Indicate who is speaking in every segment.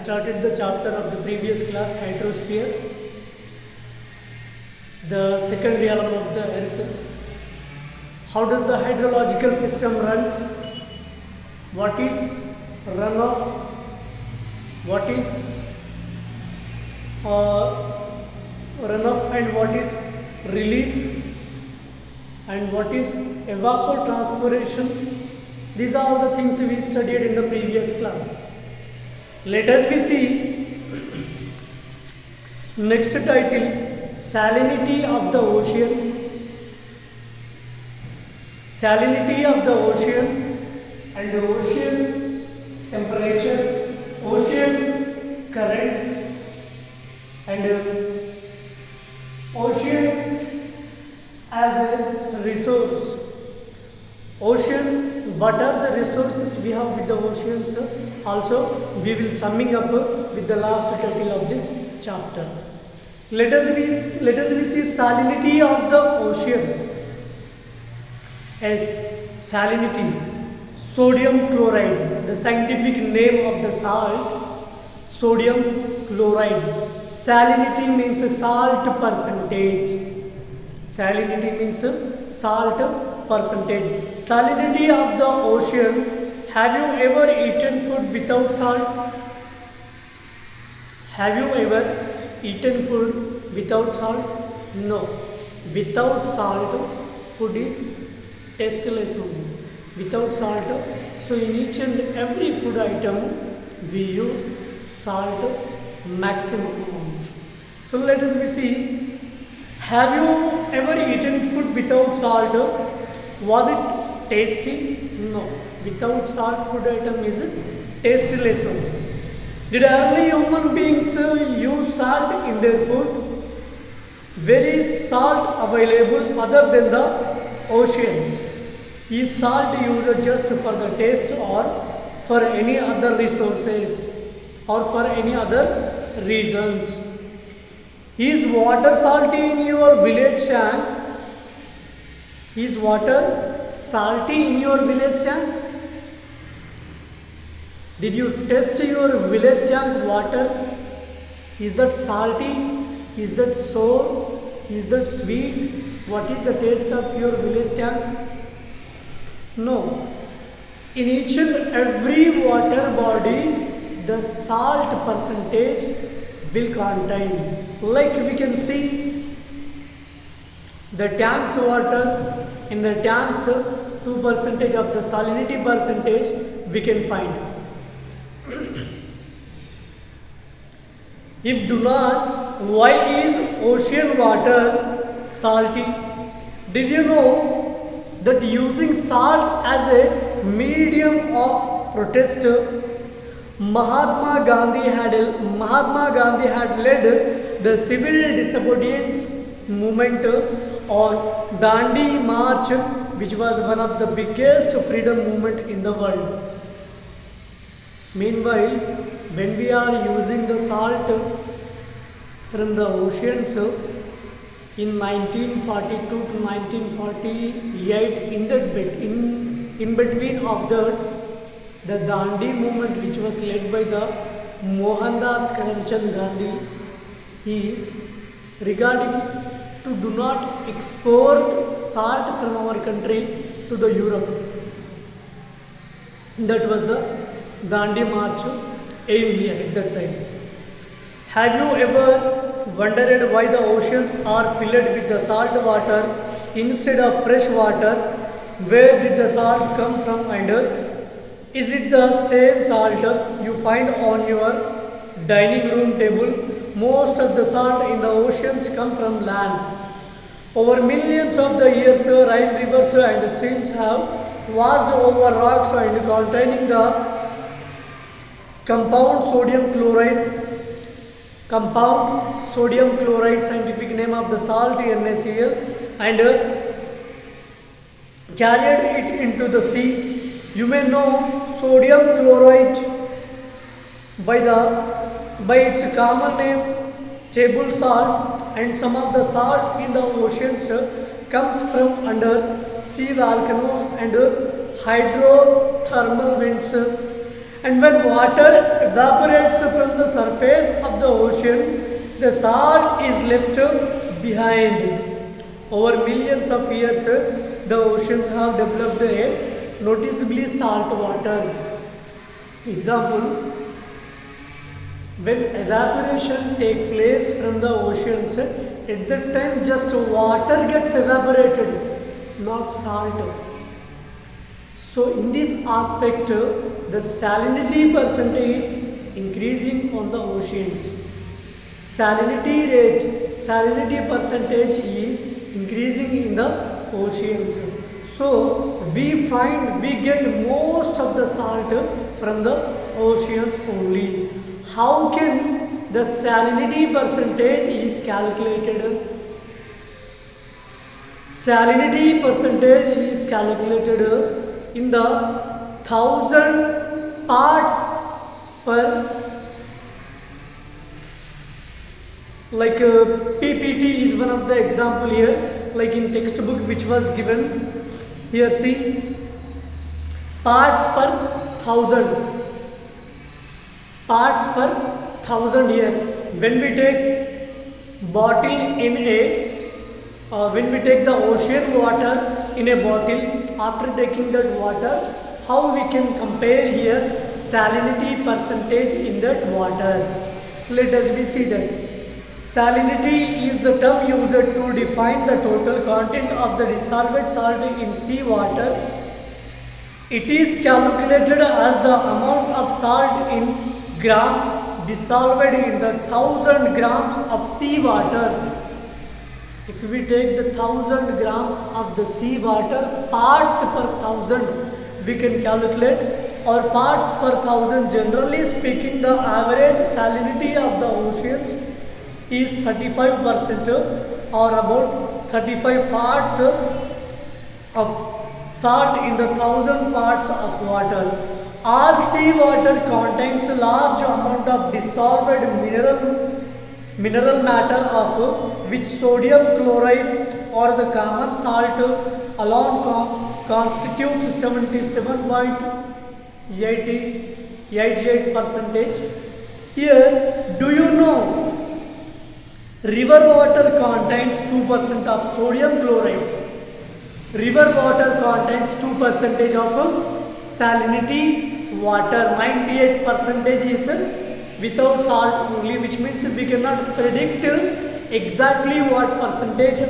Speaker 1: started the chapter of the previous class, hydrosphere, the second realm of the earth. How does the hydrological system runs? What is runoff? What is runoff and what is relief? And what is evapotranspiration? These are all the things we studied in the previous class. Let us we see next title, salinity of the ocean. Salinity of the ocean and the ocean temperature, ocean currents and oceans as a resource. Ocean, what are the resources we have with the oceans? Also, we will summing up with the last title of this chapter. Let us see salinity of the ocean. As salinity, sodium chloride, the scientific name of the salt, sodium chloride. Salinity means salt percentage. Salinity means salt percentage. Salinity of the ocean. Have you ever eaten food without salt? Have you ever eaten food without salt? No. Without salt, food is tasteless only. Without salt, so in each and every food item we use salt maximum amount. So let us see. Have you ever eaten food without salt? Was it tasty? No. Without salt food item is tasteless only. Did early human beings use salt in their food? Where is salt available other than the oceans? Is salt used just for the taste or for any other resources or for any other reasons? Is water salty in your village tank? Is water salty in your village tank? Did you test your village tank water? Is that salty? Is that sour? Is that sweet? What is the taste of your village tank? No. In each and every water body, the salt percentage will contain. Like we can see the tank's water, in the tanks 2% of the salinity percentage we can find. If do not, why is ocean water salty? Did you know that using salt as a medium of protest, Mahatma Gandhi had led the civil disobedience movement or Dandi March, which was one of the biggest freedom movement in the world. Meanwhile, when we are using the salt from the oceans in 1942 to 1948, in between of the Dandi movement, which was led by the Mohandas Karamchand Gandhi, is regarding to do not export salt from our country to the Europe. That was the Dandi March aim here at that time. Have you ever wondered why the oceans are filled with the salt water instead of fresh water? Where did the salt come from and is it the same salt you find on your dining room table? Most of the salt in the oceans come from land. Over millions of the years, Rhine rivers and streams have washed over rocks and containing the compound sodium chloride, scientific name of the salt NaCl, and carried it into the sea. You may know sodium chloride by its common name table salt, and some of the salt in the oceans comes from under sea volcanoes and hydrothermal vents. And when water evaporates from the surface of the ocean, the salt is left behind. Over millions of years, the oceans have developed a noticeably salt water. Example, when evaporation takes place from the oceans, at that time just water gets evaporated, not salt. So in this aspect, the salinity percentage is increasing on the oceans. Salinity percentage is increasing in the oceans. So we get most of the salt from the oceans only. How can the salinity percentage is calculated? Salinity percentage is calculated in the 1000 parts per, like PPT is one of the example here, like in textbook which was given here. See, parts per 1000 here. When we take bottle in a when we take the ocean water in a bottle, after taking that water, how we can compare here salinity percentage in that water? Let us see that. Salinity is the term used to define the total content of the dissolved salt in sea water. It is calculated as the amount of salt in grams dissolved in the 1000 grams of sea water. If we take the 1000 grams of the sea water, parts per 1000 we can calculate, or parts per 1000. Generally speaking, the average salinity of the oceans is 35%, or about 35 parts of salt in the 1000 parts of water. All sea water contains a large amount of dissolved mineral matter, of which sodium chloride or the common salt alone constitutes 77.88%. Here, do you know river water contains 2% of sodium chloride? River water contains 2% of salinity water. 98% is without salt only, which means we cannot predict exactly what percentage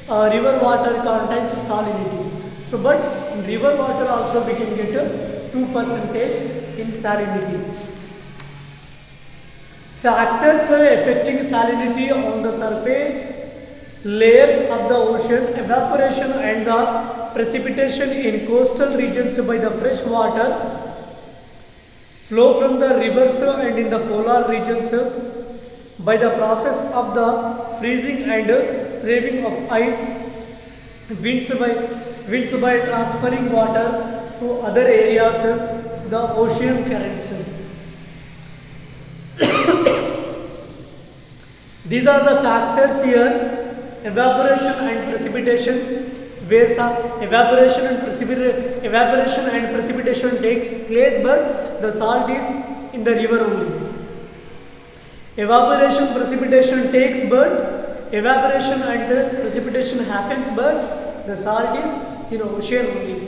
Speaker 1: river water contains salinity. So, but in river water also we can get 2% in salinity. Factors affecting salinity on the surface layers of the ocean: evaporation and the precipitation in coastal regions by the fresh water, flow from the rivers and in the polar regions by the process of the freezing and thawing of ice, winds by transferring water to other areas, the ocean currents. These are the factors here: evaporation and precipitation. Where some evaporation and precipitation takes place, but the salt is in the river only. Evaporation, precipitation takes, but evaporation and precipitation happens, but the salt is in ocean only.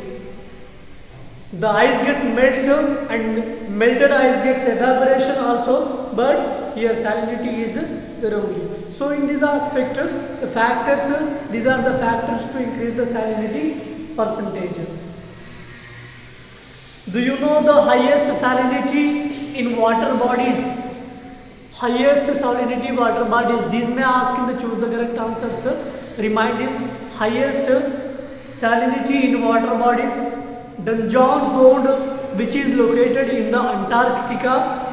Speaker 1: The ice gets melts and melted ice gets evaporation also, but here salinity is there only. So in this aspect, the factors, these are the factors to increase the salinity percentage. Do you know the highest salinity in water bodies? Highest salinity water bodies. These may ask in the choose the correct answers. Remind this: highest salinity in water bodies. Dungeon Pond, which is located in the Antarctica,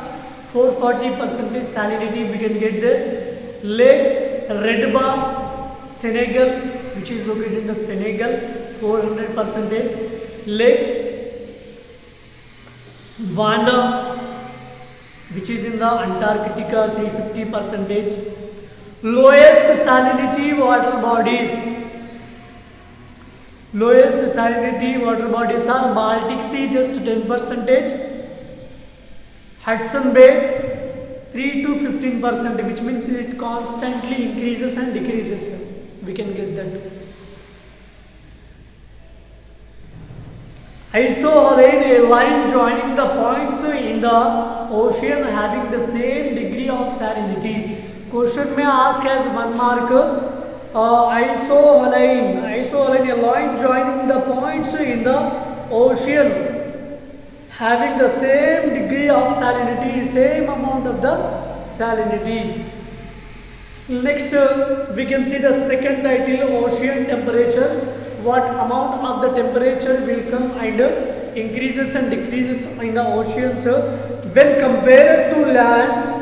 Speaker 1: 440% salinity we can get there. Lake Redba, Senegal, which is located in the Senegal, 400%. Lake Vanda, which is in the Antarctica, 350%. Lowest salinity water bodies. Lowest salinity water bodies are Baltic Sea, just 10%. Hudson Bay 3 to 15%, which means it constantly increases and decreases. We can guess that. Isohaline, a line joining the points in the ocean having the same degree of salinity. Question may ask as 1 mark. Isohaline, a line joining the points in the ocean having the same degree of salinity, same amount of the salinity. Next, we can see the second title, ocean temperature. What amount of the temperature will come and increases and decreases in the oceans when compared to land.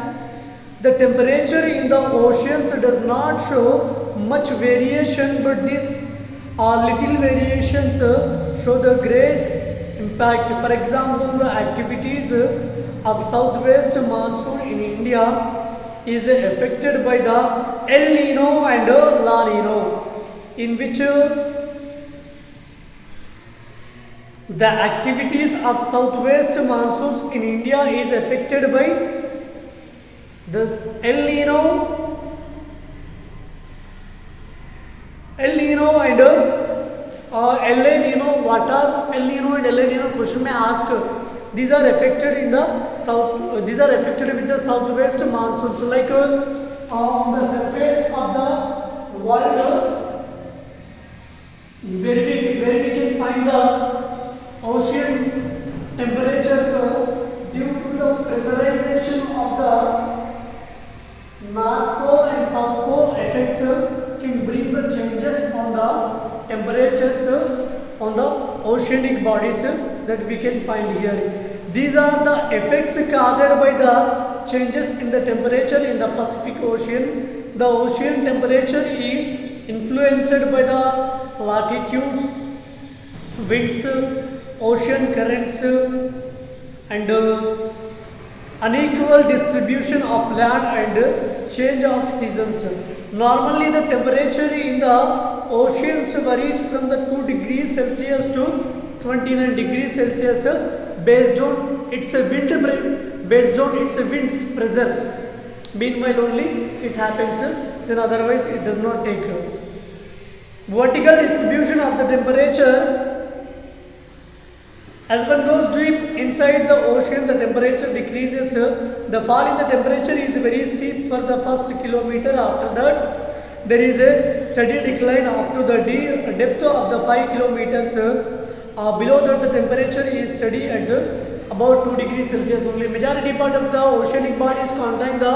Speaker 1: The temperature in the oceans does not show much variation, but these little variations show the great impact. For example, the activities of southwest monsoon in India is affected by the El Nino and La Nino, in which the activities of southwest monsoons in India is affected by the El Nino and LA Nino. What are El Nino and LA Nino? Question may ask. These are affected in the south. These are affected with the southwest monsoons. Like on the surface of the world, where we can find the ocean temperatures due to the pressurization of the North Pole and South Pole effects can bring the changes on the temperatures on the oceanic bodies that we can find here. These are the effects caused by the changes in the temperature in the Pacific Ocean. The ocean temperature is influenced by the latitudes, winds, ocean currents and unequal distribution of land and change of seasons. Normally the temperature in the oceans varies from the 2 degrees Celsius to 29 degrees Celsius based on its wind's pressure. Meanwhile only it happens, then otherwise it does not take. Vertical distribution of the temperature. As one goes deep inside the ocean, the temperature decreases. The fall in the temperature is very steep for the first kilometer. After that, there is a steady decline up to the depth of the 5 kilometers. Below that, the temperature is steady at about 2 degrees Celsius only. Majority part of the oceanic bodies contain the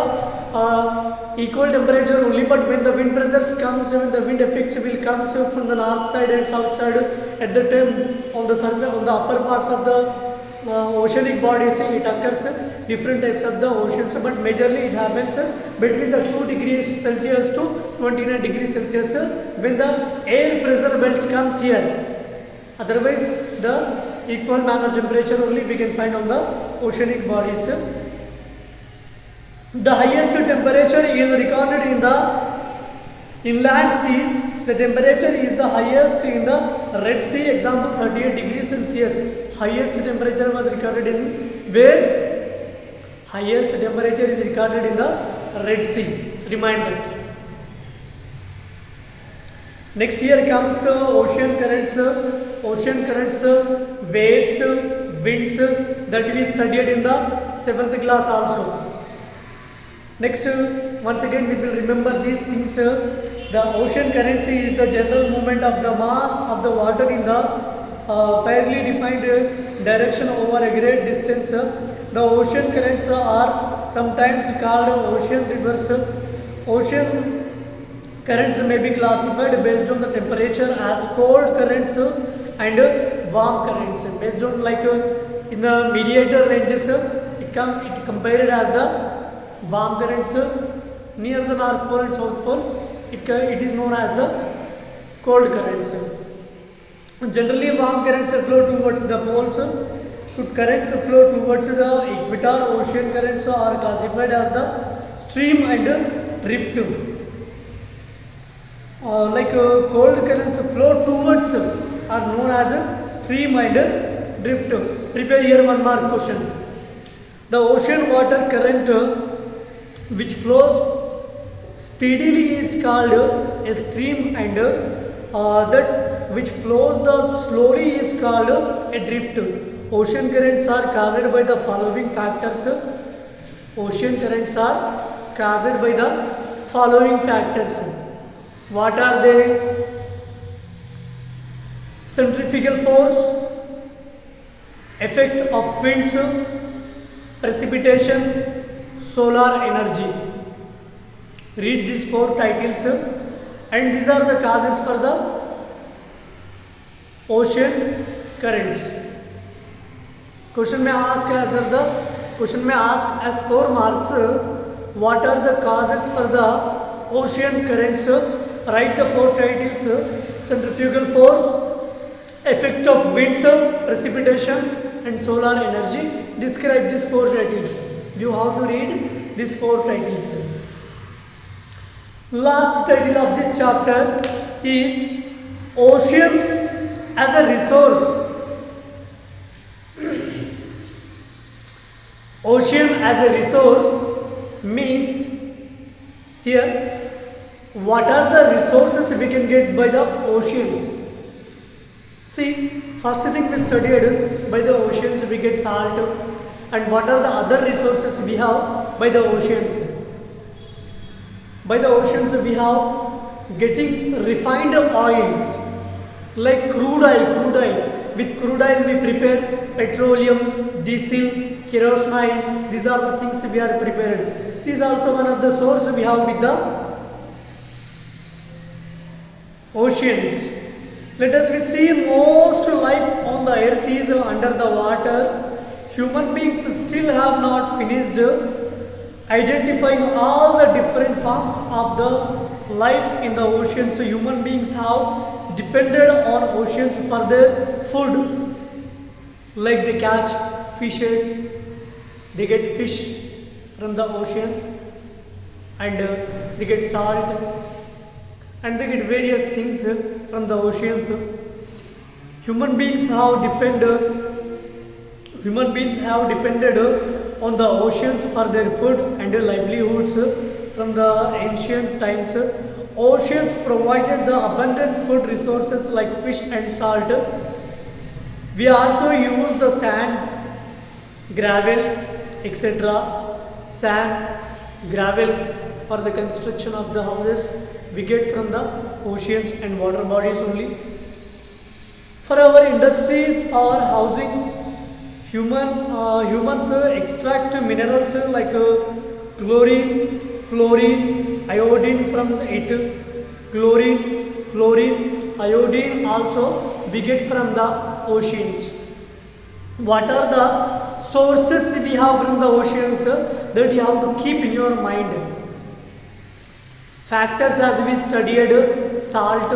Speaker 1: equal temperature only, but when the wind pressures comes, when the wind effects will come from the north side and south side, at the time on the surface, on the upper parts of the oceanic bodies, it occurs different types of the oceans, but majorly it happens between the 2 degrees Celsius to 29 degrees Celsius when the air pressure belts comes here. Otherwise, the equal manner temperature only we can find on the oceanic bodies. The highest temperature is recorded in the inland seas. The temperature is the highest in the Red Sea. Example 38 degrees Celsius. Highest temperature was recorded in where? Highest temperature is recorded in the Red Sea. Remind that. Next here comes ocean currents. Ocean currents, waves, winds that we studied in the 7th class also. Next, once again we will remember these things. The ocean currents is the general movement of the mass of the water in the fairly defined direction over a great distance. The ocean currents are sometimes called ocean rivers. Ocean currents may be classified based on the temperature as cold currents and warm currents. Based on like in the mediator ranges, it compared as the warm currents. Near the North Pole and South Pole, it is known as the cold currents. Generally, warm currents flow towards the poles. Should currents flow towards the equator, ocean currents are classified as the stream and drift. Cold currents flow towards are known as stream and drift. Prepare here one more question. The ocean water current which flows speedily is called a stream, and that which flows the slowly is called a drift. Ocean currents are caused by the following factors. Ocean currents are caused by the following factors. What are they? Centrifugal force, effect of winds, precipitation, solar energy. Read these four titles, and these are the causes for the ocean currents. Question may ask as 4 marks. What are the causes for the ocean currents? Write the four titles: centrifugal force, effect of winds, precipitation, and solar energy. Describe these four titles. You have to read these four titles. Last title of this chapter is Ocean as a Resource. Ocean as a resource means here what are the resources we can get by the oceans. See, first thing we studied, by the oceans we get salt, and what are the other resources we have by the oceans. By the oceans we have getting refined oils like crude oil. With crude oil we prepare petroleum, diesel, kerosene. These are the things we are prepared. This is also one of the sources we have with the oceans. Let us we see most life on the earth is under the water. Human beings still have not finished identifying all the different forms of the life in the ocean. So human beings have depended on oceans for their food. Like they catch fishes, they get fish from the ocean, and they get salt, and they get various things from the ocean. Human beings have depended on the oceans for their food and livelihoods from the ancient times. Oceans provided the abundant food resources like fish and salt. We also use the sand, gravel, etc. Sand, gravel for the construction of the houses we get from the oceans and water bodies only. For our industries or housing, humans extract minerals like chlorine, fluorine, iodine from it. Chlorine, fluorine, iodine also we get from the oceans. What are the sources we have from the oceans that you have to keep in your mind? Factors as we studied: salt,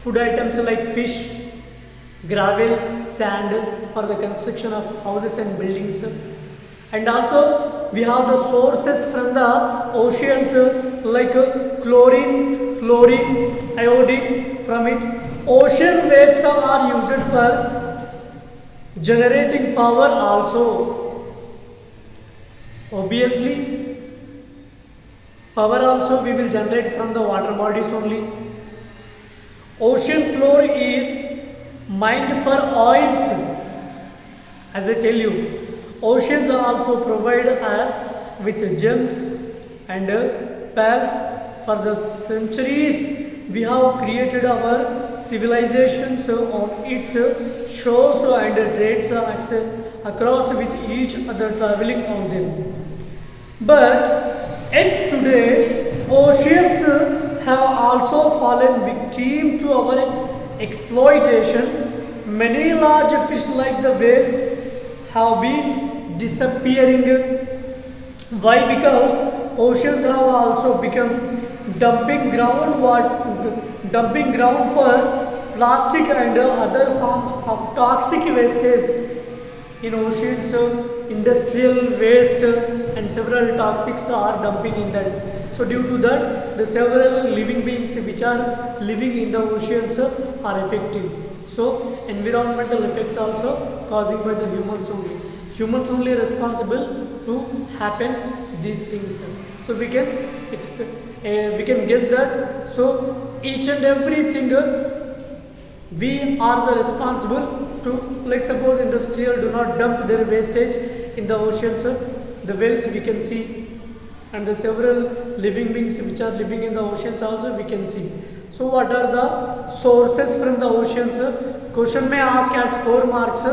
Speaker 1: food items like fish, gravel, sand for the construction of houses and buildings. And also we have the sources from the oceans like chlorine, fluorine, iodine from it. Ocean waves are used for generating power also. Obviously, power also we will generate from the water bodies only. Ocean floor is mined for oils. As I tell you, oceans also provide us with gems and pearls. For the centuries we have created our civilizations on its shores and trades across with each other traveling on them. But yet today oceans have also fallen victim to our exploitation. Many large fish like the whales have been disappearing. Why? Because oceans have also become dumping ground for plastic and other forms of toxic wastes. In oceans, industrial waste and several toxics are dumping in that. So due to that, the several living beings which are living in the oceans are affected. So environmental effects also causing by the humans only. Humans only responsible to happen these things. So we can we can guess that. So each and everything we are the responsible to. Like suppose industrial do not dump their wastage in the oceans. The whales we can see, and the several living beings which are living in the oceans also we can see. So what are the sources from the oceans? Question may ask as 4 marks.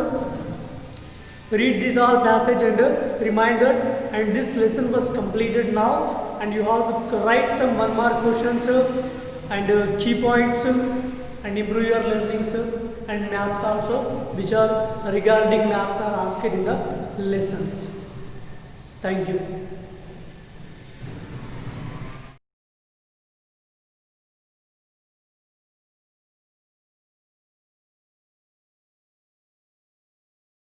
Speaker 1: Read this all passage and remind that, and this lesson was completed now, and you have to write some 1 mark questions and key points and improve your learnings and maps also, which are regarding maps are asked in the lessons. Thank you.